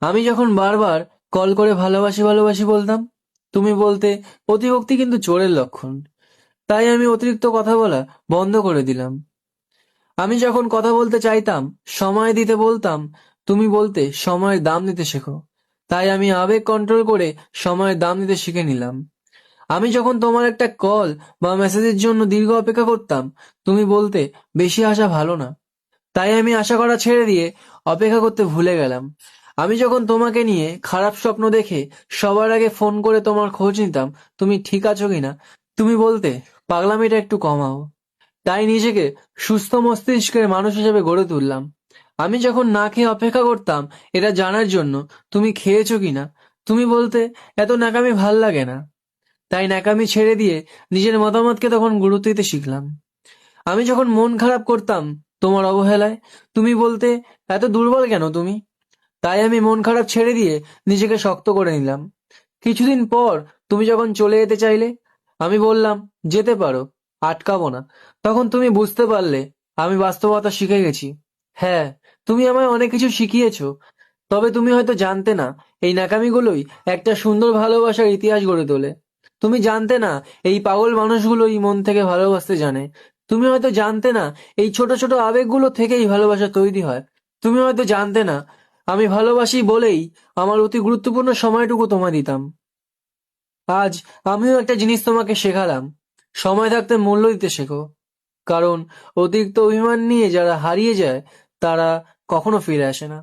আমি যখন বারবার কল করে ভালোবাসি ভালোবাসি বলতাম, তুমি বলতে অতিভক্তি কিন্তু চোরের লক্ষণ। তাই আমি অতিরিক্ত কথা বলা বন্ধ করে দিলাম। আমি যখন কথা বলতে চাইতাম, সময় দিতে বলতাম, তুমি বলতে সময়ের দাম দিতে শেখো। তাই আমি আবেগ কন্ট্রোল করে সময়ের দাম দিতে শিখে নিলাম। আমি যখন তোমার একটা কল বা মেসেজের জন্য দীর্ঘ অপেক্ষা করতাম, তুমি বলতে বেশি আশা ভালো না। তাই আমি আশা করা ছেড়ে দিয়ে অপেক্ষা করতে ভুলে গেলাম। আমি যখন তোমাকে নিয়ে খারাপ স্বপ্ন দেখে সবার আগে ফোন করে তোমার খোঁজ নিতাম, তুমি ঠিক আছো কিনা, তুমি বলতে পাগলামিটা একটু কমাও। তাই নিজেকে সুস্থ মস্তিষ্কের মানুষ হিসেবে গড়ে তুললাম। আমি যখন না খেয়ে অপেক্ষা করতাম এটা জানার জন্য তুমি খেয়েছো কিনা, তুমি বলতে এত ন্যাকামি ভাল লাগে না। তাই ন্যাকামি ছেড়ে দিয়ে নিজের মতামতকে তখন গুরুত্ব দিতে শিখলাম। আমি যখন মন খারাপ করতাম তোমার অবহেলায়, তুমি বলতে এত দুর্বল কেন তুমি। তাই আমি মন খারাপ ছেড়ে দিয়ে নিজেকে শক্ত করে নিলাম। কিছুদিন পর তুমি যখন চলে যেতে চাইলে, আমি বললাম যেতে পারো, আটকাবো না। তখন তুমি বুঝতে পারলে আমি বাস্তবতা শিখে গেছি। হ্যাঁ, তুমি আমায় অনেক কিছু শিখিয়েছো। তবে তুমি হয়তো জানতে না, এই ন্যাকামিগুলোই একটা সুন্দর ভালোবাসার ইতিহাস গড়ে তোলে। তুমি জানতে না, এই পাগল মানুষগুলোই মন থেকে ভালোবাসতে জানে। তুমি হয়তো জানতে না, এই ছোট ছোট আবেগগুলো থেকেই ভালোবাসা তৈরি হয়। তুমি হয়তো জানতে না, আমি ভালোবাসি বলেই আমার অতি গুরুত্বপূর্ণ সময়টুকু তোমায় দিতাম। আজ আমিও একটা জিনিস তোমাকে শেখালাম, সময় থাকতে মূল্য দিতে শেখো। কারণ অতিরিক্ত অভিমান নিয়ে যারা হারিয়ে যায়, তারা কখনো ফিরে আসে না।